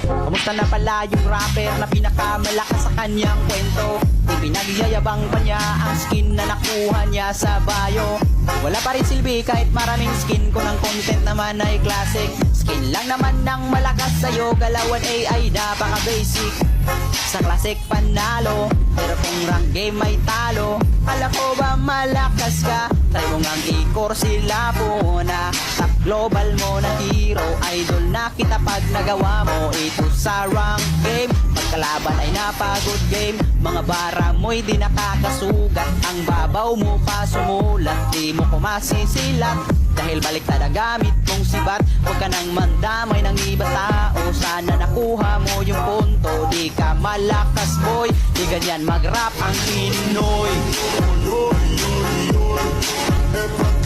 Kamusta na pala yung rapper na pinakamalakas sa kanyang kwento? Ipinagyayabang pa niya ang skin na nakuha niya sa bio. Wala pa rin silbi kahit maraming skin, kung ang content naman ay classic. Skin lang naman ng malakas sa'yo, galawan AI napaka basic. Sa classic panalo, pero kung rank game ay talo. Kala ko ba malakas ka? Try mo ngang i-core sila po na top global mo na hero. Idol na kita pag nagawa mo ito sa rank game. Pagkalaban ay napagod game, mga bara mo'y di nakakasugat. Ang babaw mo pa sumulat, di mo kumasisilat. Dahil baliktad ang gamit mong sibat, huwag ka nang mandamay ng iba tao. Sana nakuha mo yung punto, di ka malakas boy. Di ganyan mag-rap ang Pinoy. Everybody,